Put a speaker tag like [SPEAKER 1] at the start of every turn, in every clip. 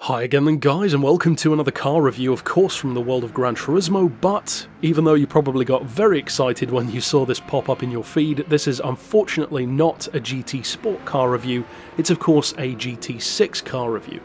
[SPEAKER 1] Hi again then guys, and welcome to another car review, of course from the world of Gran Turismo, but even though you probably got very excited when you saw this pop up in your feed, this is unfortunately not a GT Sport car review, it's of course a GT6 car review.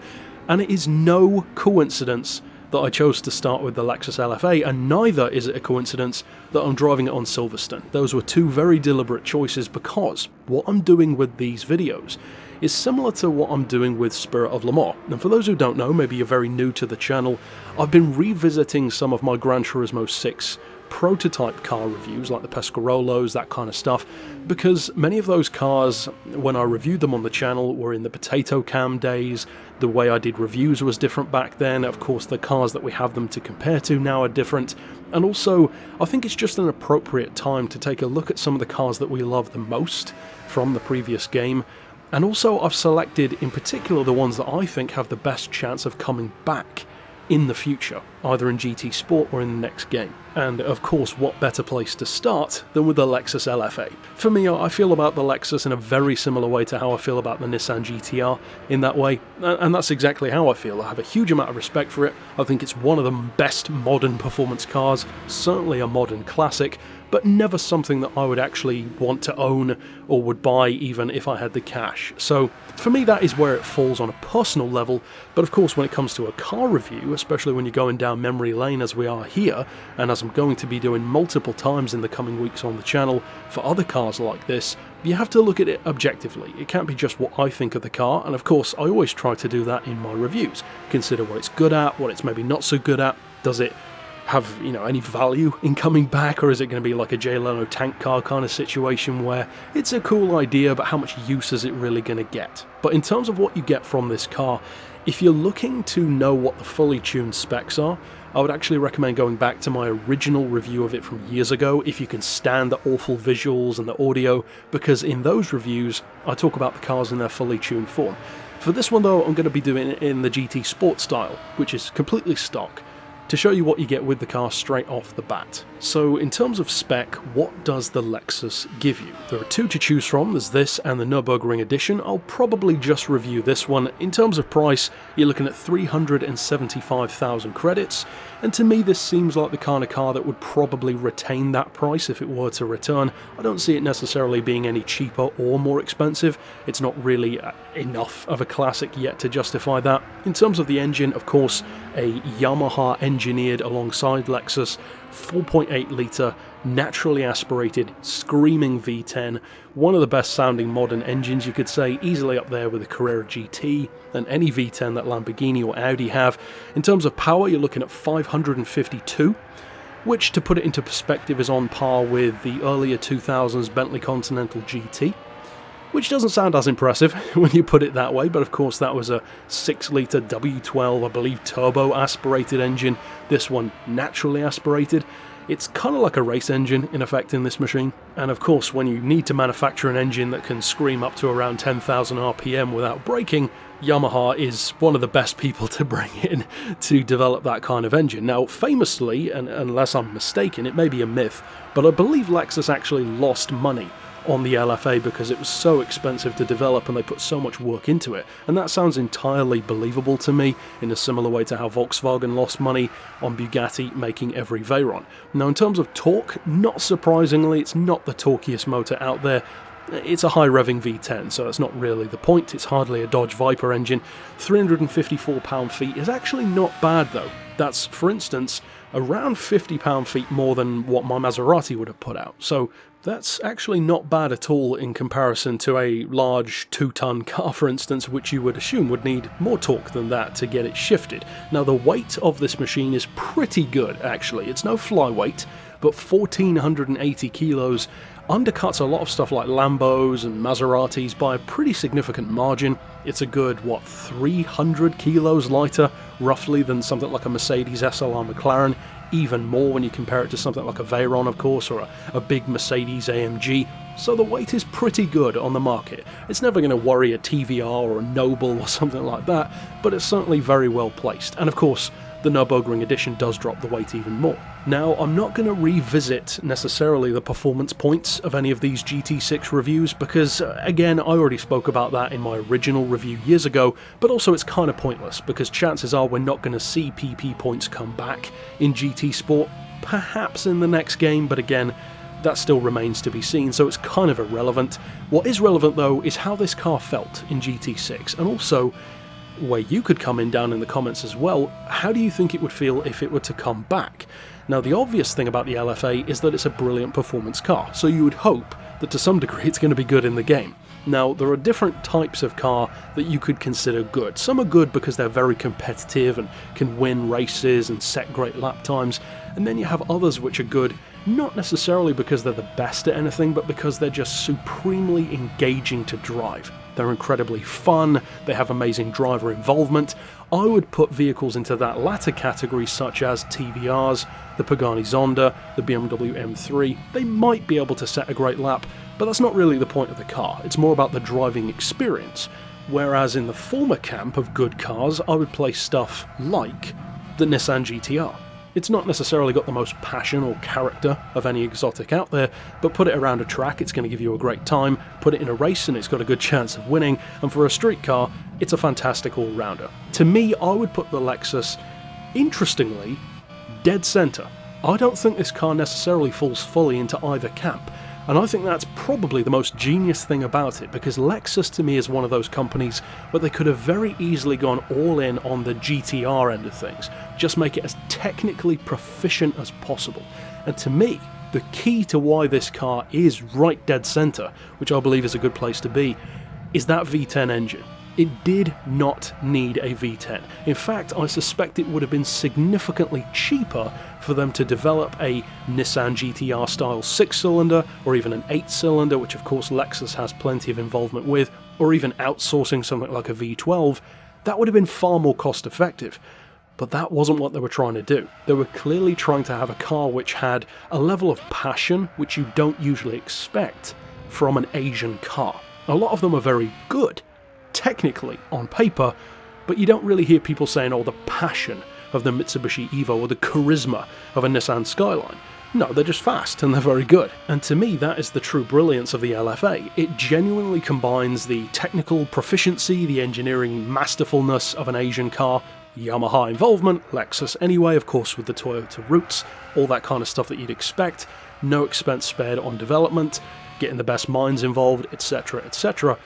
[SPEAKER 1] And it is no coincidence that I chose to start with the Lexus LFA, and neither is it a coincidence that I'm driving it on Silverstone. Those were two very deliberate choices because what I'm doing with these videos is similar to what I'm doing with Spirit of Le Mans. And for those who don't know, maybe you're very new to the channel, I've been revisiting some of my Gran Turismo 6 prototype car reviews, like the Pescarolos, that kind of stuff, because many of those cars, when I reviewed them on the channel, were in the potato cam days. The way I did reviews was different back then. Of course, the cars that we have them to compare to now are different. And also, I think it's just an appropriate time to take a look at some of the cars that we love the most from the previous game. And also, I've selected in particular the ones that I think have the best chance of coming back in the future, either in GT Sport or in the next game. And of course, what better place to start than with the Lexus LFA? For me, I feel about the Lexus in a very similar way to how I feel about the Nissan GTR in that way, and that's exactly how I feel. I have a huge amount of respect for it. I think it's one of the best modern performance cars, certainly a modern classic, but never something that I would actually want to own or would buy even if I had the cash. So for me, that is where it falls on a personal level. But of course, when it comes to a car review, especially when you're going down memory lane as we are here, and as I'm going to be doing multiple times in the coming weeks on the channel for other cars like this, you have to look at it objectively. It can't be just what I think of the car, and of course I always try to do that in my reviews. Consider what it's good at, what it's maybe not so good at. Does it have, any value in coming back, or is it going to be like a Jay Leno tank car kind of situation where it's a cool idea, but how much use is it really going to get? But in terms of what you get from this car, if you're looking to know what the fully tuned specs are, I would actually recommend going back to my original review of it from years ago if you can stand the awful visuals and the audio, because in those reviews I talk about the cars in their fully tuned form. For this one though, I'm going to be doing it in the GT Sport style, which is completely stock, to show you what you get with the car straight off the bat. So in terms of spec, what does the Lexus give you? There are two to choose from. There's this and the Nürburgring edition. I'll probably just review this one. In terms of price, you're looking at 375,000 credits, and to me this seems like the kind of car that would probably retain that price if it were to return. I don't see it necessarily being any cheaper or more expensive. It's not really enough of a classic yet to justify that. In terms of the engine, of course, a Yamaha engineered alongside Lexus 4.8 litre naturally aspirated screaming V10, one of the best sounding modern engines, you could say, easily up there with the Carrera GT and any V10 that Lamborghini or Audi have. In terms of power, you're looking at 552, which, to put it into perspective, is on par with the earlier 2000s Bentley Continental GT, which doesn't sound as impressive when you put it that way, but of course that was a 6-litre W12, I believe, turbo aspirated engine. This one naturally aspirated. It's kind of like a race engine in effect in this machine, and of course when you need to manufacture an engine that can scream up to around 10,000 RPM without braking, Yamaha is one of the best people to bring in to develop that kind of engine. Now famously, and unless I'm mistaken, it may be a myth, but I believe Lexus actually lost money on the LFA because it was so expensive to develop and they put so much work into it, and that sounds entirely believable to me, in a similar way to how Volkswagen lost money on Bugatti making every Veyron. Now in terms of torque, not surprisingly, it's not the torquiest motor out there. It's a high revving V10, so that's not really the point. It's hardly a Dodge Viper engine. 354 pound-feet is actually not bad though. That's, for instance, around 50 pound-feet more than what my Maserati would have put out. So that's actually not bad at all in comparison to a large 2-ton car, for instance, which you would assume would need more torque than that to get it shifted. Now the weight of this machine is pretty good actually. It's no flyweight, but 1,480 kilos undercuts a lot of stuff like Lambos and Maseratis by a pretty significant margin. It's a good, 300 kilos lighter, roughly, than something like a Mercedes SLR McLaren, even more when you compare it to something like a Veyron, of course, or a big Mercedes AMG. So the weight is pretty good on the market. It's never going to worry a TVR or a Noble or something like that, but it's certainly very well placed. And of course, the Nürburgring edition does drop the weight even more. Now, I'm not going to revisit necessarily the performance points of any of these GT6 reviews because, again, I already spoke about that in my original review years ago, but also it's kind of pointless because chances are we're not going to see PP points come back in GT Sport, perhaps in the next game, but again, that still remains to be seen, so it's kind of irrelevant. What is relevant though is how this car felt in GT6, and also where you could come in down in the comments as well, how do you think it would feel if it were to come back? Now, the obvious thing about the LFA is that it's a brilliant performance car, so you would hope that to some degree it's going to be good in the game. Now, there are different types of car that you could consider good. Some are good because they're very competitive and can win races and set great lap times, and then you have others which are good not necessarily because they're the best at anything, but because they're just supremely engaging to drive. They're incredibly fun, they have amazing driver involvement. I would put vehicles into that latter category such as TVRs, the Pagani Zonda, the BMW M3. They might be able to set a great lap, but that's not really the point of the car. It's more about the driving experience. Whereas in the former camp of good cars, I would place stuff like the Nissan GTR. It's not necessarily got the most passion or character of any exotic out there, but put it around a track, it's going to give you a great time. Put it in a race and it's got a good chance of winning, and for a street car, it's a fantastic all-rounder. To me, I would put the Lexus, interestingly, dead centre. I don't think this car necessarily falls fully into either camp, and I think that's probably the most genius thing about it, because Lexus to me is one of those companies where they could have very easily gone all in on the GTR end of things, just make it as technically proficient as possible. And to me, the key to why this car is right dead centre, which I believe is a good place to be, is that V10 engine. It did not need a V10. In fact, I suspect it would have been significantly cheaper for them to develop a Nissan GTR style 6-cylinder or even an 8-cylinder, which of course Lexus has plenty of involvement with, or even outsourcing something like a V12. That would have been far more cost effective. But that wasn't what they were trying to do. They were clearly trying to have a car which had a level of passion which you don't usually expect from an Asian car. A lot of them are very good, technically, on paper, but you don't really hear people saying, oh, the passion of the Mitsubishi Evo or the charisma of a Nissan Skyline. No, they're just fast and they're very good. And to me, that is the true brilliance of the LFA. It genuinely combines the technical proficiency, the engineering masterfulness of an Asian car, Yamaha involvement, Lexus anyway, of course with the Toyota roots, all that kind of stuff that you'd expect, no expense spared on development, getting the best minds involved, etc, etc.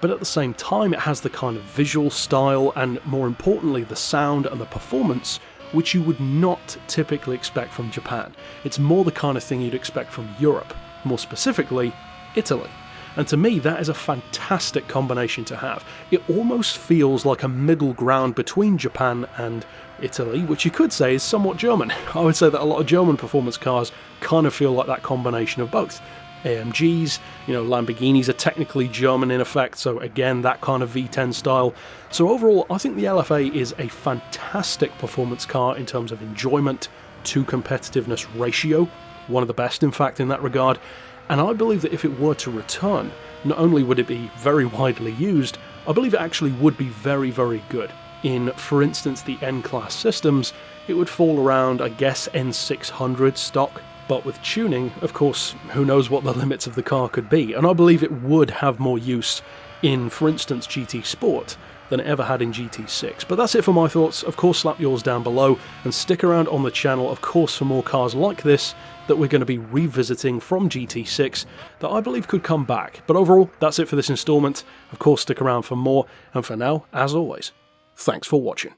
[SPEAKER 1] But at the same time, it has the kind of visual style and, more importantly, the sound and the performance which you would not typically expect from Japan. It's more the kind of thing you'd expect from Europe, more specifically, Italy. And to me, that is a fantastic combination to have. It almost feels like a middle ground between Japan and Italy, which you could say is somewhat German. I would say that a lot of German performance cars kind of feel like that combination of both. AMGs, Lamborghinis are technically German in effect, so again, that kind of V10 style. So overall, I think the LFA is a fantastic performance car in terms of enjoyment to competitiveness ratio, one of the best in fact in that regard, and I believe that if it were to return, not only would it be very widely used, I believe it actually would be very, very good. In, for instance, the N-Class systems, it would fall around, I guess, N600 stock, but with tuning, of course, who knows what the limits of the car could be, and I believe it would have more use in, for instance, GT Sport than it ever had in GT6. But that's it for my thoughts. Of course, slap yours down below, and stick around on the channel, of course, for more cars like this that we're going to be revisiting from GT6 that I believe could come back. But overall, that's it for this installment. Of course, stick around for more, and for now, as always, thanks for watching.